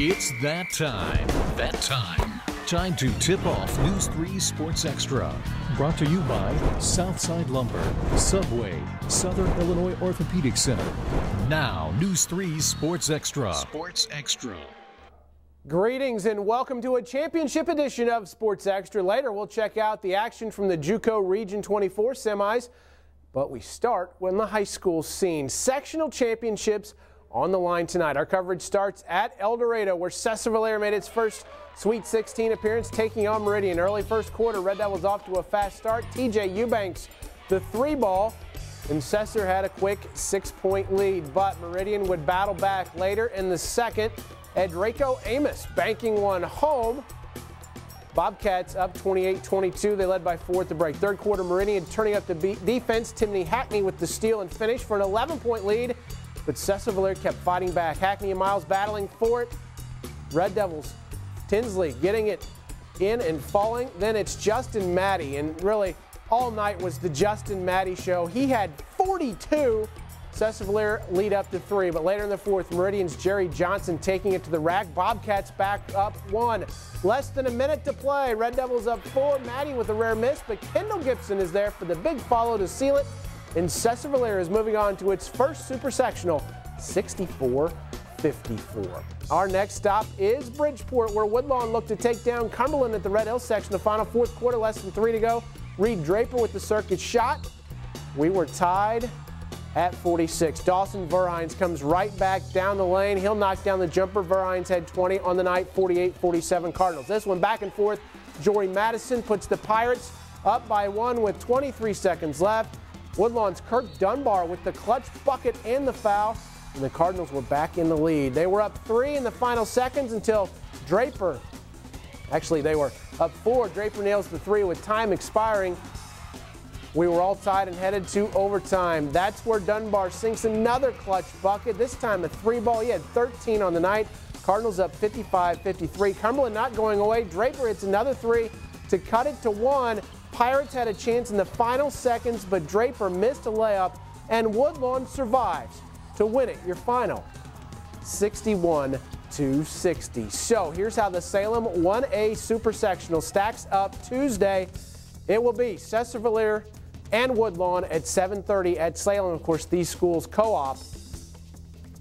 It's that time. Time to tip off News 3 Sports Extra. Brought to you by Southside Lumber, Subway, Southern Illinois Orthopedic Center. Now, News 3 Sports Extra. Greetings and welcome to a championship edition of Sports Extra. Later, we'll check out the action from the Juco Region 24 semis. But we start when the high school scene. Sectional championships on the line tonight. Our coverage starts at Eldorado, where Sesser-Valier made its first Sweet 16 appearance, taking on Meridian. Early first quarter, Red Devils off to a fast start. TJ Eubanks, the three ball, and Sesser had a quick 6-point lead, but Meridian would battle back later in the second. Draco Amos banking one home. Bobcats up 28-22. They led by 4 at the break. Third quarter, Meridian turning up the defense. Timney Hackney with the steal and finish for an 11-point lead. But Sesser-Valier kept fighting back. Hackney and Miles battling for it. Red Devils, Tinsley getting it in and falling. Then it's Justin Maddie. And really, all night was the Justin Maddie show. He had 42. Sesser-Valier lead up to 3. But later in the fourth, Meridian's Jerry Johnson taking it to the rack. Bobcats back up 1. Less than a minute to play. Red Devils up 4. Maddie with a rare miss. But Kendall Gibson is there for the big follow to seal it. And Sesser-Valier is moving on to its first Super Sectional, 64-54. Our next stop is Bridgeport, where Woodlawn looked to take down Cumberland at the Red Hill Sectional. Final fourth quarter, less than 3 to go. Reed Draper with the circuit shot. We were tied at 46. Dawson Verhines comes right back down the lane. He'll knock down the jumper. Verhines had 20 on the night, 48-47 Cardinals. This one back and forth. Jory Madison puts the Pirates up by 1 with 23 seconds left. Woodlawn's Kirk Dunbar with the clutch bucket and the foul, and the Cardinals were back in the lead. They were up 3 in the final seconds until Draper, actually they were up 4. Draper nails the 3 with time expiring. We were all tied and headed to overtime. That's where Dunbar sinks another clutch bucket, this time a 3-ball. He had 13 on the night. Cardinals up 55-53. Cumberland not going away. Draper hits another 3 to cut it to 1. Pirates had a chance in the final seconds, but Draper missed a layup, and Woodlawn survives to win it. Your final, 61-60. So here's how the Salem 1A Super Sectional stacks up Tuesday. It will be Sesser-Valier and Woodlawn at 7:30 at Salem. Of course, these schools co-op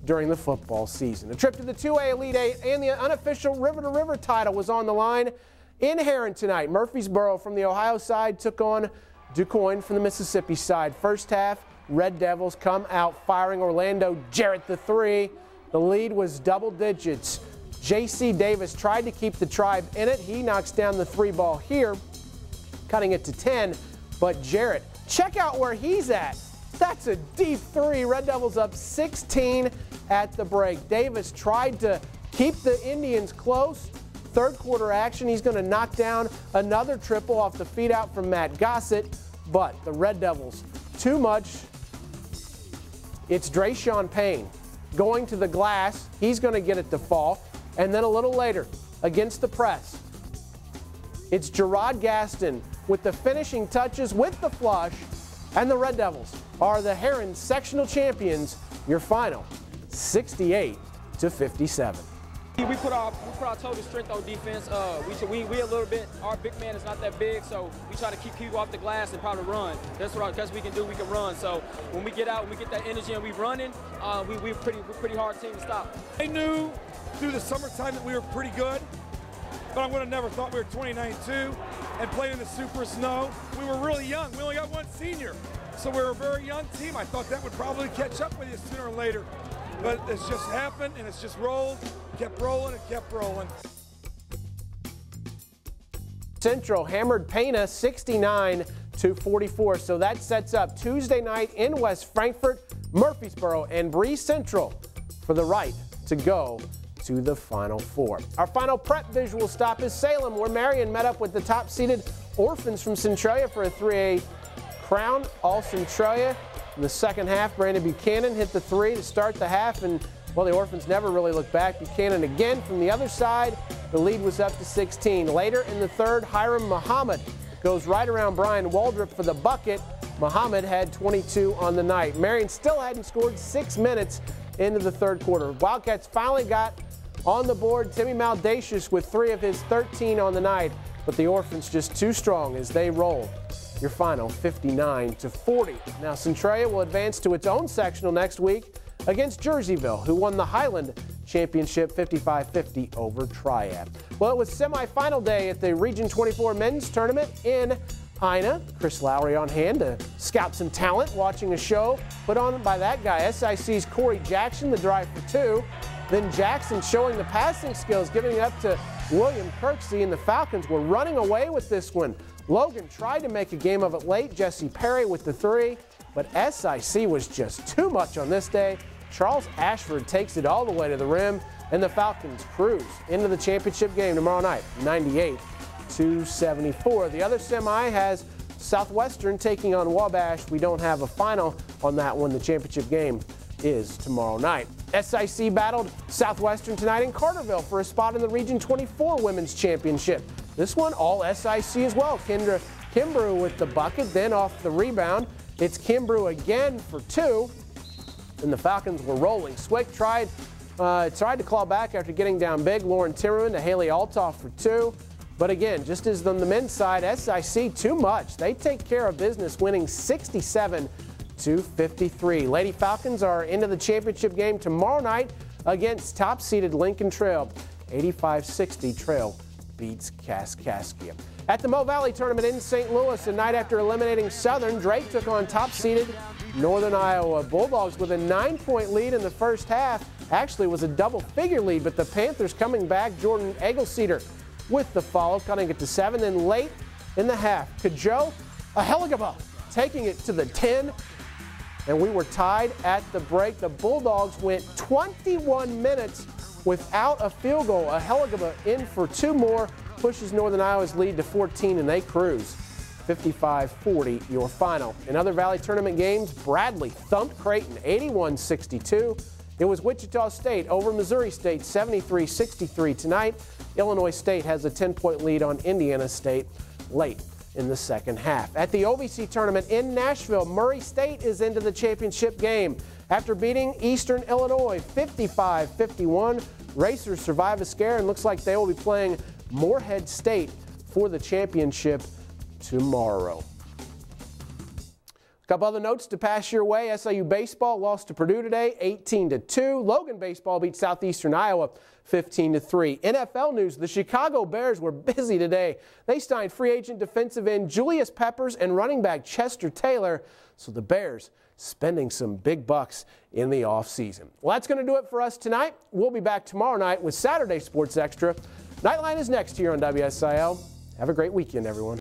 during the football season. A trip to the 2A Elite 8 and the unofficial River to River title was on the line. In Herrin tonight, Murphysboro from the Ohio side took on Quoin from the Mississippi side. First half, Red Devils come out firing Orlando Jarrett the 3. The lead was double digits. J.C. Davis tried to keep the Tribe in it. He knocks down the 3-ball here, cutting it to 10. But Jarrett, check out where he's at. That's a deep 3. Red Devils up 16 at the break. Davis tried to keep the Indians close. Third quarter action, he's going to knock down another triple off the feed out from Matt Gossett, but the Red Devils, too much. It's Drayshawn Payne going to the glass. He's going to get it to fall. And then a little later, against the press, it's Gerard Gaston with the finishing touches with the flush, and the Red Devils are the Herrin sectional champions. Your final, 68-57. We put our total strength on defense. We a little bit, our big man is not that big, so we try to keep people off the glass and probably run. That's what we can do. We can run. So when we get out and we get that energy and we running, we're pretty hard team to stop. I knew through the summertime that we were pretty good, but I would have never thought we were 29-2 and playing in the Super Snow. We were really young. We only got 1 senior, so we were a very young team. I thought that would probably catch up with you sooner or later. But it's just happened, and it's just rolled, kept rolling, and kept rolling. Central hammered Pana 69-44. So that sets up Tuesday night in West Frankfort, Murphysboro, and Bree Central for the right to go to the Final Four. Our final prep visual stop is Salem, where Marion met up with the top-seeded Orphans from Centralia for a 3A crown. All Centralia. In the second half, Brandon Buchanan hit the 3 to start the half, and, well, the Orphans never really looked back. Buchanan again from the other side. The lead was up to 16. Later in the third, Hiram Muhammad goes right around Brian Waldrop for the bucket. Muhammad had 22 on the night. Marion still hadn't scored 6 minutes into the third quarter. Wildcats finally got On the board, Timmy Maldacious with 3 of his 13 on the night, but the Orphans just too strong as they roll. Your final 59-40. Now Centralia will advance to its own sectional next week against Jerseyville, who won the Highland Championship 55-50 over Triad. Well, it was semifinal day at the Region 24 men's tournament in Ina. Chris Lowry on hand to scout some talent, watching a show put on by that guy, SIC's Corey Jackson, the drive for 2. Then Jackson showing the passing skills, giving it up to William Kirksey, and the Falcons were running away with this one. Logan tried to make a game of it late. Jesse Perry with the 3, but SIC was just too much on this day. Charles Ashford takes it all the way to the rim, and the Falcons cruise into the championship game tomorrow night, 98-74. The other semi has Southwestern taking on Wabash. We don't have a final on that one. The championship game is tomorrow night. SIC battled Southwestern tonight in Carterville for a spot in the Region 24 Women's Championship. This one all SIC as well. Kendra Kimbrough with the bucket, then off the rebound. It's Kimbrough again for 2, and the Falcons were rolling. Swick tried to claw back after getting down big. Lauren Timmerman to Haley Altoff for 2. But again, just as on the men's side, SIC too much. They take care of business, winning 67-53. Lady Falcons are into the championship game tomorrow night against top-seeded Lincoln Trail. 85-60 Trail beats Kaskaskia. At the Mo Valley Tournament in St. Louis, the night after eliminating Southern, Drake took on top-seeded Northern Iowa. Bulldogs with a 9-point lead in the first half. Actually was a double-figure lead, but the Panthers coming back. Jordan Eggleseder with the follow, cutting it to 7. Then late in the half, Kajo Aheligaba taking it to the 10. And we were tied at the break. The Bulldogs went 21 minutes without a field goal. Aheligaba in for 2 more, pushes Northern Iowa's lead to 14, and they cruise. 55-40, your final. In other Valley Tournament games, Bradley thumped Creighton 81-62. It was Wichita State over Missouri State 73-63 tonight. Illinois State has a 10-point lead on Indiana State late in the second half. At the OVC tournament in Nashville, Murray State is into the championship game. After beating Eastern Illinois 55-51, Racers survive a scare and looks like they will be playing Morehead State for the championship tomorrow. A couple other notes to pass your way. SIU baseball lost to Purdue today 18-2. Logan baseball beat Southeastern Iowa 15-3. NFL news, the Chicago Bears were busy today. They signed free agent defensive end Julius Peppers and running back Chester Taylor. So the Bears spending some big bucks in the offseason. Well, that's going to do it for us tonight. We'll be back tomorrow night with Saturday Sports Extra. Nightline is next here on WSIL. Have a great weekend, everyone.